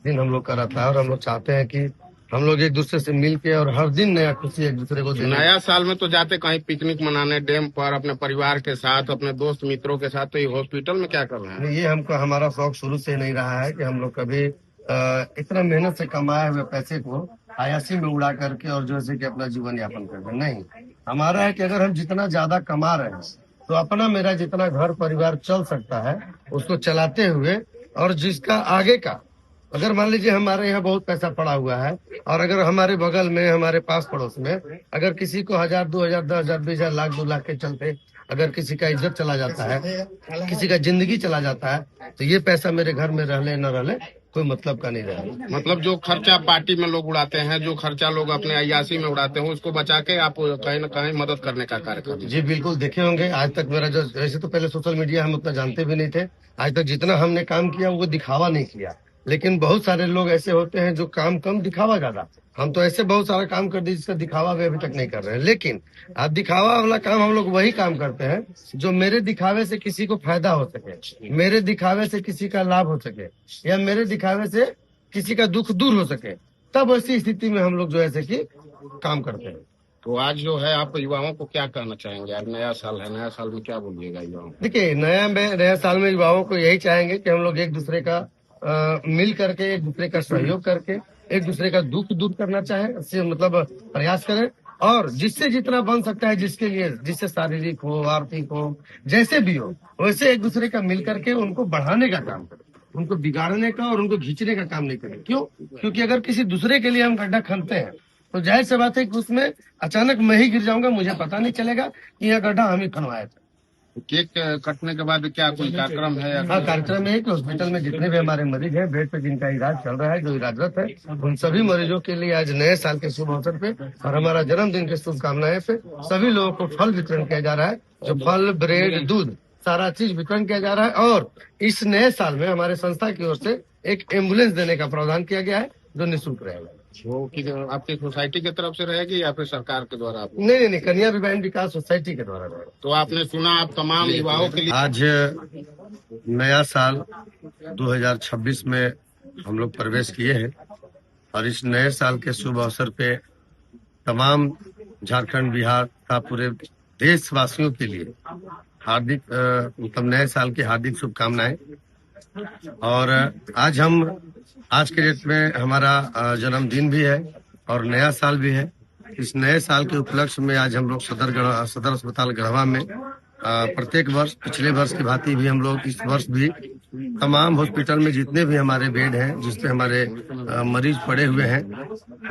दिन हम लोग का रहता है और हम लोग चाहते हैं कि हम लोग एक दूसरे से मिल के और हर दिन नया खुशी एक दूसरे को देने। नया साल में तो जाते कहीं पिकनिक मनाने डैम पर अपने परिवार के साथ, अपने दोस्त मित्रों के साथ, तो ये हॉस्पिटल में क्या कर रहे हैं? ये हमको हमारा शौक शुरू से नहीं रहा है कि हम लोग कभी इतना मेहनत से कमाए हुए पैसे को अयासी में उड़ा करके और जैसे कि अपना जीवन यापन कर रहे। नहीं, हमारा है कि अगर हम जितना ज्यादा कमा रहे हैं तो अपना मेरा जितना घर परिवार चल सकता है उसको चलाते हुए, और जिसका आगे का, अगर मान लीजिए हमारे यहाँ बहुत पैसा पड़ा हुआ है और अगर हमारे बगल में हमारे पास पड़ोस में अगर किसी को 1000 2000 10,000 20,000 लाख 2 लाख के चलते अगर किसी का इज्जत चला जाता है, किसी का जिंदगी चला जाता है, तो ये पैसा मेरे घर में रहले न रहले कोई मतलब का नहीं रहा। मतलब जो खर्चा पार्टी में लोग उड़ाते हैं, जो खर्चा लोग अपने अय्यासी में उड़ाते हैं, उसको बचा के आप कहीं न कहीं मदद करने का कार्य करते हैं। जी बिल्कुल, देखे होंगे आज तक मेरा जो, ऐसे तो पहले सोशल मीडिया हम उतना जानते भी नहीं थे, आज तक जितना हमने काम किया वो दिखावा नहीं किया। लेकिन बहुत सारे लोग ऐसे होते हैं जो काम कम दिखावा ज्यादा। हम तो ऐसे बहुत सारा काम कर दिए जिसका दिखावा भी अभी तक नहीं कर रहे हैं। लेकिन अब दिखावा वाला काम हम लोग वही काम करते हैं जो मेरे दिखावे से किसी को फायदा हो सके, मेरे दिखावे से किसी का लाभ हो सके, या मेरे दिखावे से किसी का दुख दूर हो सके। तब ऐसी स्थिति में हम लोग जो ऐसे की काम करते हैं। तो आज जो है आप युवाओं को क्या कहना चाहेंगे? आज नया साल है, नया साल में क्या बोलिएगा युवाओं को? देखिए, नया साल में युवाओं को यही चाहेंगे कि हम लोग एक दूसरे का मिल करके, एक दूसरे का सहयोग करके, एक दूसरे का दुख दूर करना चाहे, इससे मतलब प्रयास करें, और जिससे जितना बन सकता है, जिसके लिए, जिससे शारीरिक हो, आर्थिक हो, जैसे भी हो, वैसे एक दूसरे का मिल करके उनको बढ़ाने का काम करें, उनको बिगाड़ने का और उनको खींचने का काम नहीं करें। क्यों? क्योंकि अगर किसी दूसरे के लिए हम गड्ढा खनते हैं तो जाहिर सी बात है कि उसमें अचानक मैं ही गिर जाऊंगा, मुझे पता नहीं चलेगा कि यह गड्ढा हम ही खनवाए थे। केक कटने के बाद क्या कोई कार्यक्रम है? हाँ, कार्यक्रम है कि हॉस्पिटल में जितने भी हमारे मरीज हैं, बेड पे जिनका इलाज चल रहा है, जो इलाजरत है, उन सभी मरीजों के लिए आज नए साल के शुभ अवसर पे और हमारा जन्मदिन के शुभकामनाएं पे सभी लोगों को फल वितरण किया जा रहा है। जो फल, ब्रेड, दूध, सारा चीज वितरण किया जा रहा है। और इस नए साल में हमारे संस्था की ओर से एक एम्बुलेंस देने का प्रावधान किया गया है जो निःशुल्क रहेगा। वो आपकी सोसाइटी की तरफ से रहेगी या फिर सरकार के द्वारा? नहीं, कन्या विवाह विकास सोसाइटी के द्वारा रहेगा। तो आपने सुना, आप तमाम युवाओं के लिए आज नया साल 2026 में हम लोग प्रवेश किए हैं और इस नए साल के शुभ अवसर पे तमाम झारखंड, बिहार तथा पूरे देशवासियों के लिए हार्दिक मतलब नए साल की हार्दिक शुभकामनाएं। और आज के डेट में हमारा जन्मदिन भी है और नया साल भी है। इस नए साल के उपलक्ष्य में आज हम लोग सदर अस्पताल गढ़वा में प्रत्येक वर्ष, पिछले वर्ष की भांति भी हम लोग इस वर्ष भी तमाम हॉस्पिटल में जितने भी हमारे बेड हैं, जिसपे हमारे मरीज पड़े हुए हैं,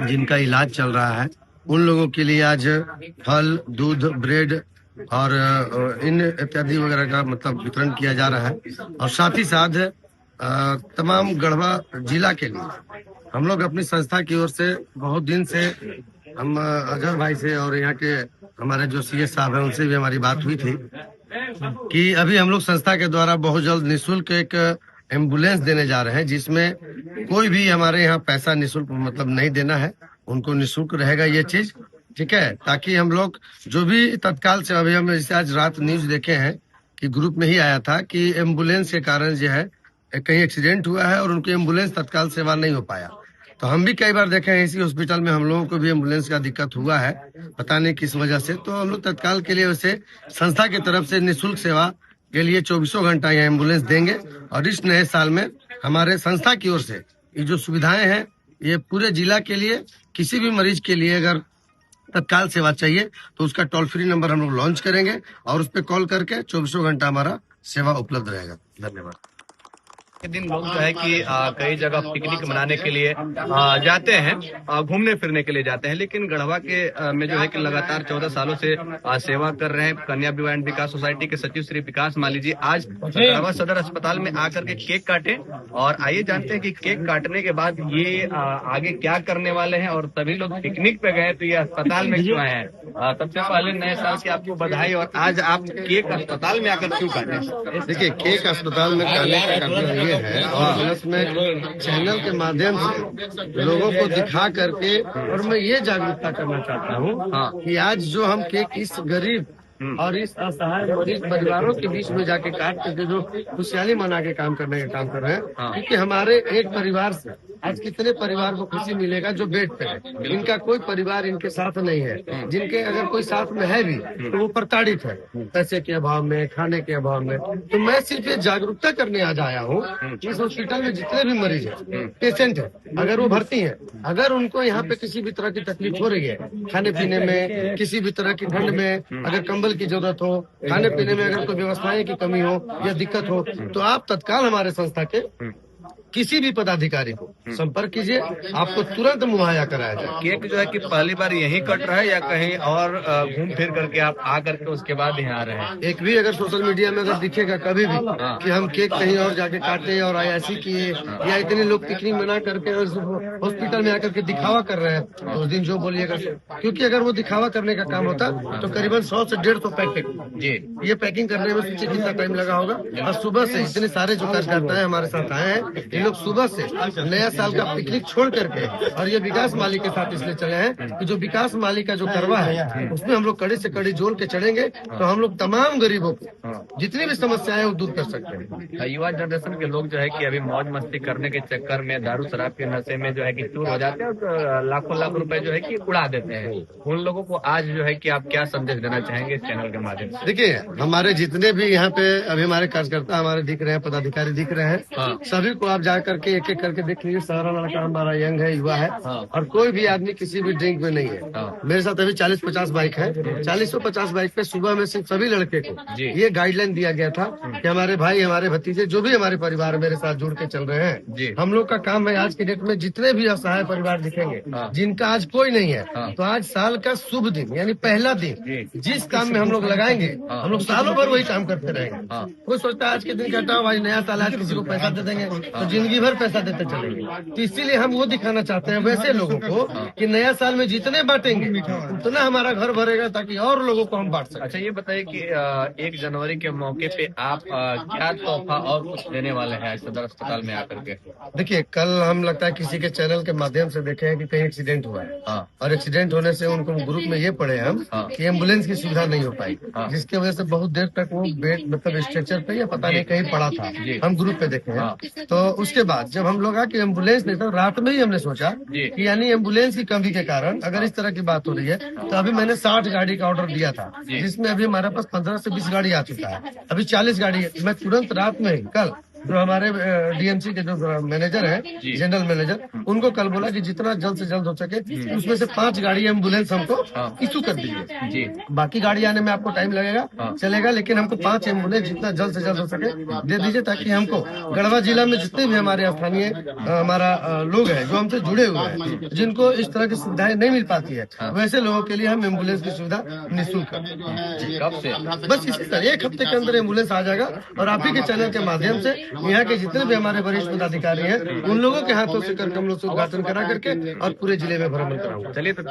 जिनका इलाज चल रहा है, उन लोगों के लिए आज फल, दूध, ब्रेड और इन इत्यादि वगैरह का मतलब वितरण किया जा रहा है। और साथ ही साथ तमाम गढ़वा जिला के लिए हम लोग अपनी संस्था की ओर से बहुत दिन से हम अजहर भाई से और यहाँ के हमारे जो सीएस साहब हैं उनसे भी हमारी बात हुई थी कि अभी हम लोग संस्था के द्वारा बहुत जल्द निःशुल्क एक एम्बुलेंस देने जा रहे हैं, जिसमें कोई भी हमारे यहाँ पैसा निःशुल्क मतलब नहीं देना है, उनको निःशुल्क रहेगा ये चीज, ठीक है। ताकि हम लोग जो भी तत्काल से, अभी हम जैसे आज रात न्यूज देखे हैं कि ग्रुप में ही आया था कि एम्बुलेंस के कारण जो है कहीं एक्सीडेंट हुआ है और उनकी एम्बुलेंस तत्काल सेवा नहीं हो पाया। तो हम भी कई बार देखे हैं इसी हॉस्पिटल में हम लोगों को भी एम्बुलेंस का दिक्कत हुआ है, पता नहीं किस वजह से। तो हम लोग तत्काल के लिए वैसे संस्था की तरफ से निःशुल्क सेवा के लिए 24 घंटा यह एम्बुलेंस देंगे। और इस नए साल में हमारे संस्था की ओर से ये जो सुविधाएं हैं, ये पूरे जिला के लिए किसी भी मरीज के लिए अगर तत्काल सेवा चाहिए तो उसका टोल फ्री नंबर हम लोग लॉन्च करेंगे और उस पर कॉल करके 24 घंटा हमारा सेवा उपलब्ध रहेगा। धन्यवाद। दिन लोग जो है कि कई जगह पिकनिक मनाने के लिए जाते हैं, घूमने फिरने के लिए जाते हैं, लेकिन गढ़वा के में जो है कि लगातार 14 सालों से सेवा कर रहे हैं कन्या विवाह विकास सोसाइटी के सचिव श्री विकास माली जी आज गढ़वा सदर अस्पताल में आकर के केक काटे। और आइए जानते हैं कि केक काटने के बाद ये आगे क्या करने वाले हैं और सभी लोग पिकनिक पे गए तो ये अस्पताल में क्यों आए हैं। सबसे पहले नए साल की आपको बधाई। और आज आप केक अस्पताल में आकर क्यों काटे? देखिए, केक अस्पताल में खाने का कारण ये है और प्लस में चैनल के माध्यम से लोगों को दिखा करके, और मैं ये जागरूकता करना चाहता हूँ कि आज जो हम केक इस गरीब और इस असहाय मरीज परिवारों के बीच में जाके काट करके जो खुशहाली मना के काम करने का काम कर रहे हैं। क्योंकि हमारे एक परिवार से आज कितने परिवार को खुशी मिलेगा जो बेड पे है, इनका कोई परिवार इनके साथ नहीं है, जिनके अगर कोई साथ में है भी तो वो प्रताड़ित है पैसे के अभाव में, खाने के अभाव में। तो मैं सिर्फ ये जागरूकता करने आज आया हूँ कि इस हॉस्पिटल में जितने भी मरीज है, पेशेंट है, अगर वो भर्ती है, अगर उनको यहाँ पे किसी भी तरह की तकलीफ हो रही है, खाने पीने में, किसी भी तरह की ठंड में अगर कंबल की जरूरत हो, खाने पीने में अगर कोई व्यवस्थाएं की कमी हो या दिक्कत हो, तो आप तत्काल हमारे संस्था के किसी भी पदाधिकारी को संपर्क कीजिए, आपको तुरंत मुहैया कराया जाए। केक जो है कि पहली बार यहीं कट रहा है या कहीं और घूम फिर करके आप आ करके उसके बाद यहाँ आ रहे हैं? एक भी अगर सोशल मीडिया में अगर दिखेगा कभी भी कि हम केक कहीं और जाके काटे और IIC किए या इतने लोग पिकनिक मना करके हॉस्पिटल में आकर के दिखावा कर रहे हैं, तो उस दिन जो बोलिएगा, क्योंकि अगर वो दिखावा करने का काम होता तो करीबन 100 से 150 पैकेट जी ये पैकिंग करने में सोचिए कितना टाइम लगा होगा। और सुबह से इतने सारे जो कार्यकर्ता है हमारे साथ आए हैं, ये लोग सुबह से नया साल का पिकनिक छोड़ करके, और ये विकास माली के साथ इसलिए चले हैं कि जो विकास माली का जो करवा है उसमें हम लोग कड़ी से कड़ी जोड़ के चढ़ेंगे, तो हम लोग तमाम गरीबों को जितनी भी समस्याएं हैं वो दूर कर सकते हैं। युवा जनरेशन के लोग जो है कि अभी मौज मस्ती करने के चक्कर में दारू शराब के नशे में जो है कि चूर हो जाते हैं और लाखों लाख रुपए जो है कि उड़ा देते हैं। उन लोगों को आज जो है कि आप क्या संदेश देना चाहेंगे इस चैनल के माध्यम से? देखिए, हमारे जितने भी यहाँ पे अभी हमारे कार्यकर्ता हमारे दिख रहे हैं, पदाधिकारी दिख रहे हैं, सभी को आप जा करके एक एक करके देख लीजिए। सारा लड़का हमारा यंग है, युवा है, और कोई भी आदमी किसी भी ड्रिंक में नहीं है। मेरे साथ अभी 40-50 बाइक है, 40-50 बाइक पे सुबह में सिर्फ सभी लड़के को ये गाइडलाइन दिया गया था कि हमारे भाई, हमारे भतीजे, जो भी हमारे परिवार मेरे साथ जुड़ के चल रहे हैं, हम लोग का काम है आज की डेट में जितने भी असहाय परिवार दिखेंगे जिनका आज कोई नहीं है, तो आज साल का शुभ दिन यानी पहला दिन जिस काम में हम लोग लगाएंगे, हम लोग सालों भर वही काम करते रहेंगे। कोई सोचता है आज के दिन का हटाओ, आज नया साल, आज किसी को पैसा दे देंगे तो जिंदगी भर पैसा देते चलेंगे। तो इसीलिए हम वो दिखाना चाहते हैं वैसे लोगों को कि नया साल में जितने बांटेंगे उतना हमारा घर भरेगा, ताकि और लोगों को हम बांट सकें। अच्छा, ये बताइए कि 1 जनवरी के मौके पे आप क्या तोहफा और कुछ देने वाले हैं सदर अस्पताल में आकर के? देखिए, कल हम लगता है किसी के चैनल के माध्यम से देखे हैं कि कहीं एक्सीडेंट हुआ है, और एक्सीडेंट होने से उनको ग्रुप में ये पढ़े हम कि एम्बुलेंस की सुविधा नहीं हो पाई, जिसकी वजह से बहुत देर तक वो बेड मतलब स्ट्रेचर पे या पता नहीं कहीं पड़ा था, हम ग्रुप पे देखे हैं। तो उसके बाद जब हम लोग कि एम्बुलेंस नहीं था, रात में ही हमने सोचा कि यानी एम्बुलेंस की कमी के कारण अगर इस तरह की बात हो रही है, तो अभी मैंने 60 गाड़ी का ऑर्डर दिया था, जिसमें अभी हमारे पास 15 से 20 गाड़ी आ चुका है, अभी 40 गाड़ी है। मैं तुरंत रात में ही कल जो हमारे DMC के जो मैनेजर है, जनरल मैनेजर, उनको कल बोला कि जितना जल्द से जल्द हो सके उसमें से 5 गाड़ी एम्बुलेंस हमको इशू कर दीजिए। बाकी गाड़ी आने में आपको टाइम लगेगा, चलेगा, लेकिन हमको 5 एम्बुलेंस जितना जल्द से जल्द हो सके दे दीजिए, ताकि हमको गढ़वा जिला में जितने भी हमारे स्थानीय हमारा लोग हैं जो हमसे जुड़े हुए हैं, जिनको इस तरह की सुविधाएं नहीं मिल पाती है, वैसे लोगों के लिए हम एम्बुलेंस की सुविधा निःशुल्क करते हैं। बस इसी तरह 1 हफ्ते के अंदर एम्बुलेंस आ जाएगा, और आप ही के चैनल के माध्यम से यहाँ के जितने भी हमारे वरिष्ठ पदाधिकारी हैं उन लोगों के हाथों से कर हम लोग उद्घाटन करा करके और पूरे जिले में भ्रमण कराऊंगा। चलिए तो